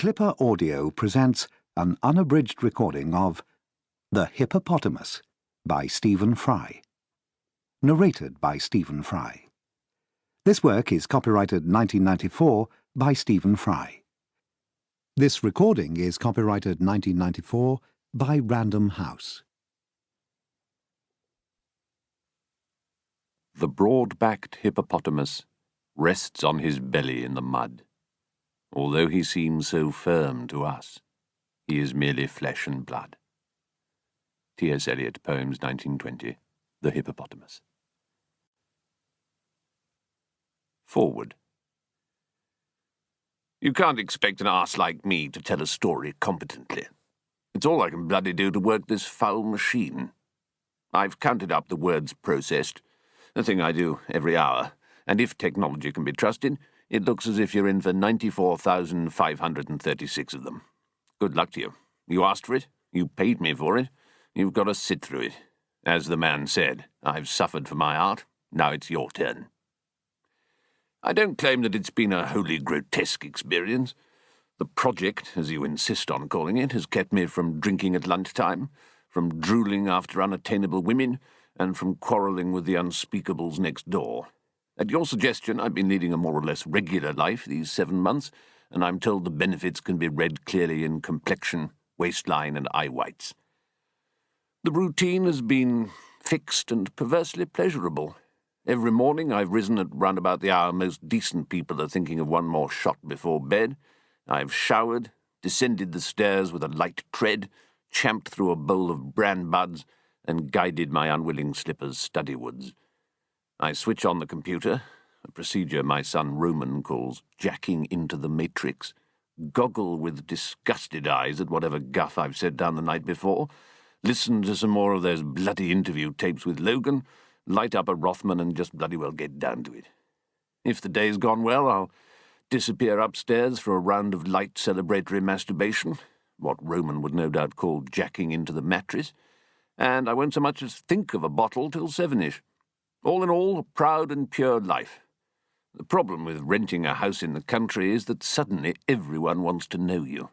Clipper Audio presents an unabridged recording of The Hippopotamus by Stephen Fry. Narrated by Stephen Fry. This work is copyrighted 1994 by Stephen Fry. This recording is copyrighted 1994 by Random House. The broad-backed hippopotamus rests on his belly in the mud. Although he seems so firm to us, he is merely flesh and blood. T.S. Eliot, Poems, 1920, The Hippopotamus. Forward. You can't expect an arse like me to tell a story competently. It's all I can bloody do to work this foul machine. I've counted up the words processed, a thing I do every hour, and if technology can be trusted, it looks as if you're in for 94,536 of them. Good luck to you. You asked for it, you paid me for it, you've got to sit through it. As the man said, I've suffered for my art, now it's your turn. I don't claim that it's been a wholly grotesque experience. The project, as you insist on calling it, has kept me from drinking at lunchtime, from drooling after unattainable women, and from quarrelling with the unspeakables next door. At your suggestion, I've been leading a more or less regular life these 7 months, and I'm told the benefits can be read clearly in complexion, waistline, and eye whites. The routine has been fixed and perversely pleasurable. Every morning I've risen at round about the hour most decent people are thinking of one more shot before bed. I've showered, descended the stairs with a light tread, champed through a bowl of bran buds, and guided my unwilling slippers studywards. I switch on the computer, a procedure my son Roman calls jacking into the matrix, goggle with disgusted eyes at whatever guff I've said down the night before, listen to some more of those bloody interview tapes with Logan, light up a Rothman and just bloody well get down to it. If the day's gone well, I'll disappear upstairs for a round of light celebratory masturbation, what Roman would no doubt call jacking into the mattress, and I won't so much as think of a bottle till 7-ish. All in all, a proud and pure life. The problem with renting a house in the country is that suddenly everyone wants to know you.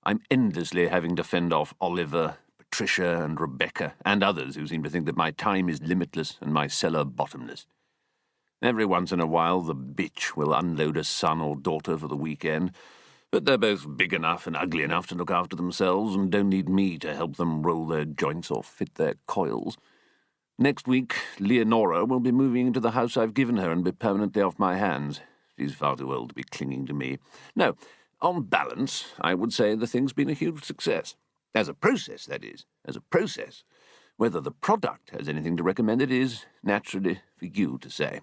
I'm endlessly having to fend off Oliver, Patricia, and Rebecca, and others who seem to think that my time is limitless and my cellar bottomless. Every once in a while, the bitch will unload a son or daughter for the weekend, but they're both big enough and ugly enough to look after themselves and don't need me to help them roll their joints or fit their coils. Next week, Leonora will be moving into the house I've given her and be permanently off my hands. She's far too old to be clinging to me. No, on balance, I would say the thing's been a huge success. As a process, that is, as a process. Whether the product has anything to recommend it is, naturally, for you to say.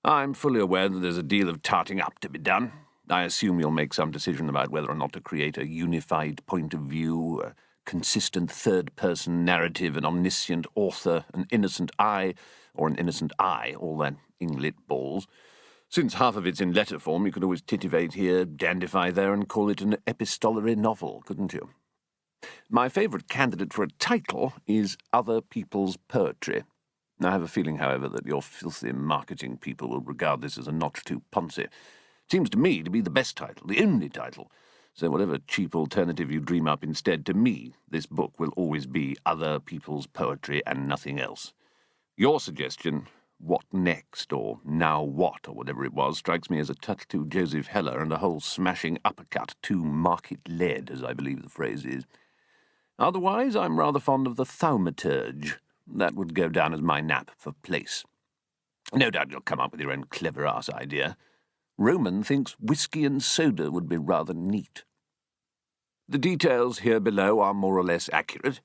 I'm fully aware that there's a deal of tarting up to be done. I assume you'll make some decision about whether or not to create a unified point of view, a consistent third-person narrative, an omniscient author, an innocent I, or an innocent I, all that Inglit balls. Since half of it's in letter form, you could always titivate here, dandify there, and call it an epistolary novel, couldn't you? My favourite candidate for a title is Other People's Poetry. I have a feeling, however, that your filthy marketing people will regard this as a notch too poncy. Seems to me to be the best title, the only title. So whatever cheap alternative you dream up instead, to me, this book will always be Other People's Poetry and nothing else. Your suggestion, What Next, or Now What, or whatever it was, strikes me as a touch too Joseph Heller and a whole smashing uppercut too market-led, as I believe the phrase is. Otherwise, I'm rather fond of the thaumaturge. That would go down as my nap for place. No doubt you'll come up with your own clever-ass idea. Roman thinks whiskey and soda would be rather neat. The details here below are more or less accurate.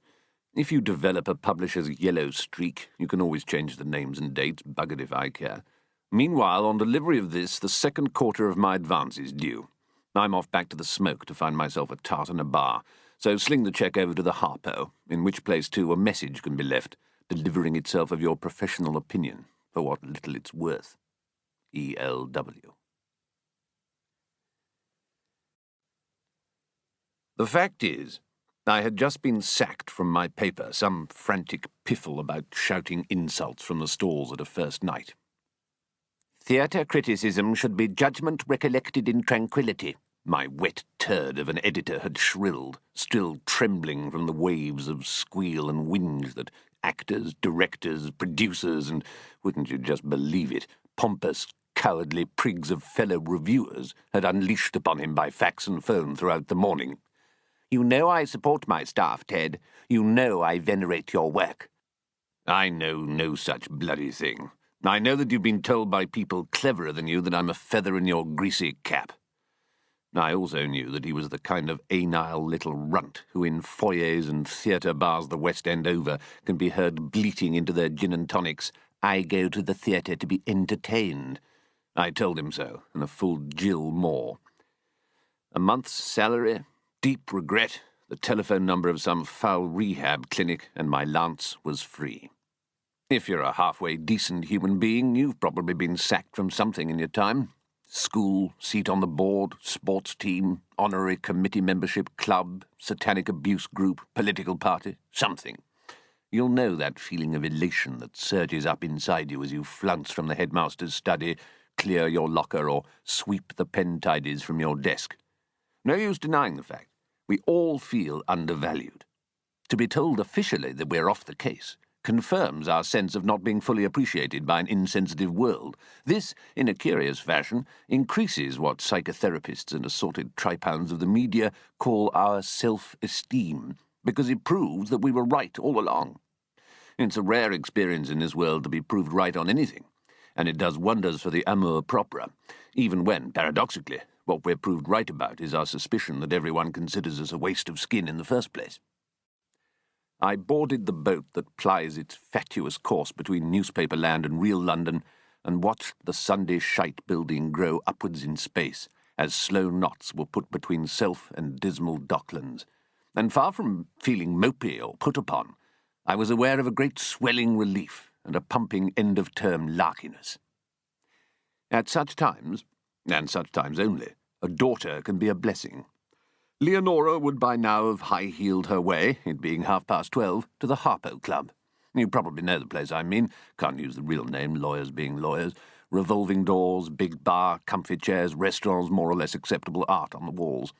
If you develop a publisher's yellow streak, you can always change the names and dates, buggered if I care. Meanwhile, on delivery of this, the second quarter of my advance is due. I'm off back to the smoke to find myself a tart and a bar, so sling the cheque over to the Harpo, in which place, too, a message can be left, delivering itself of your professional opinion, for what little it's worth. E.L.W. The fact is, I had just been sacked from my paper, some frantic piffle about shouting insults from the stalls at a first night. Theatre criticism should be judgment recollected in tranquillity, My wet turd of an editor had shrilled, still trembling from the waves of squeal and whinge that actors, directors, producers, and, wouldn't you just believe it, pompous, cowardly prigs of fellow reviewers had unleashed upon him by fax and phone throughout the morning. "You know I support my staff, Ted. You know I venerate your work." I know no such bloody thing. I know that you've been told by people cleverer than you that I'm a feather in your greasy cap. I also knew that he was the kind of anile little runt who in foyers and theatre bars the West End over can be heard bleating into their gin and tonics, "I go to the theatre to be entertained." I told him so, and a full gill more. A month's salary, deep regret, the telephone number of some foul rehab clinic, and my lance was free. If you're a halfway decent human being, you've probably been sacked from something in your time. School, seat on the board, sports team, honorary committee membership, club, satanic abuse group, political party, something. You'll know that feeling of elation that surges up inside you as you flounce from the headmaster's study, clear your locker, or sweep the pen tidies from your desk. No use denying the fact. We all feel undervalued. To be told officially that we're off the case confirms our sense of not being fully appreciated by an insensitive world. This, in a curious fashion, increases what psychotherapists and assorted tripounds of the media call our self-esteem, because it proves that we were right all along. It's a rare experience in this world to be proved right on anything, and it does wonders for the amour propre, even when, paradoxically, what we're proved right about is our suspicion that everyone considers us a waste of skin in the first place. I boarded the boat that plies its fatuous course between newspaper land and real London, and watched the Sunday shite building grow upwards in space as slow knots were put between self and dismal docklands. And far from feeling mopey or put upon, I was aware of a great swelling relief and a pumping end-of-term larkiness. At such times, and such times only, a daughter can be a blessing. Leonora would by now have high-heeled her way, it being 12:30, to the Harpo Club. You probably know the place I mean. Can't use the real name, lawyers being lawyers. Revolving doors, big bar, comfy chairs, restaurants, more or less acceptable art on the walls.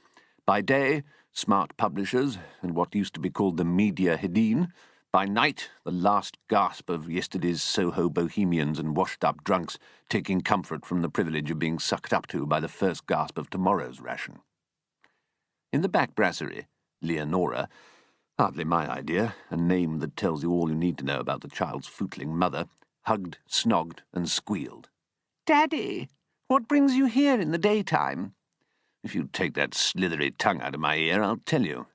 By day, smart publishers, and what used to be called the media hedin. By night, the last gasp of yesterday's Soho bohemians and washed-up drunks taking comfort from the privilege of being sucked up to by the first gasp of tomorrow's ration. In the back brasserie, Leonora, hardly my idea, a name that tells you all you need to know about the child's footling mother, hugged, snogged, and squealed. "Daddy, what brings you here in the daytime?" If you'd take that slithery tongue out of my ear, I'll tell you.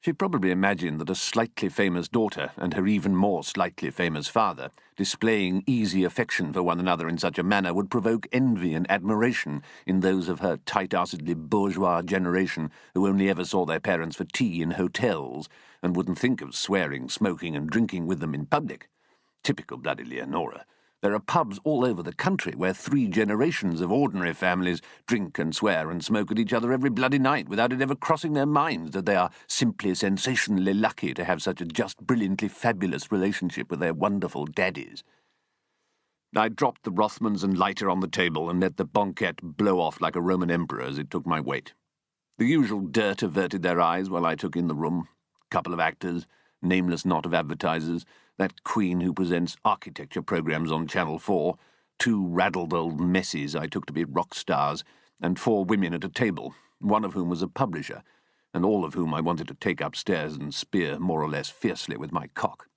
She probably imagined that a slightly famous daughter and her even more slightly famous father displaying easy affection for one another in such a manner would provoke envy and admiration in those of her tight-assedly bourgeois generation who only ever saw their parents for tea in hotels and wouldn't think of swearing, smoking, and drinking with them in public. Typical bloody Leonora. There are pubs all over the country where 3 generations of ordinary families drink and swear and smoke at each other every bloody night without it ever crossing their minds that they are simply sensationally lucky to have such a just brilliantly fabulous relationship with their wonderful daddies. I dropped the Rothmans and lighter on the table and let the banquette blow off like a Roman emperor as it took my weight. The usual dirt averted their eyes while I took in the room. Couple of actors, nameless knot of advertisers, that queen who presents architecture programs on Channel 4, 2 raddled old messies I took to be rock stars, and 4 women at a table, one of whom was a publisher, and all of whom I wanted to take upstairs and spear more or less fiercely with my cock.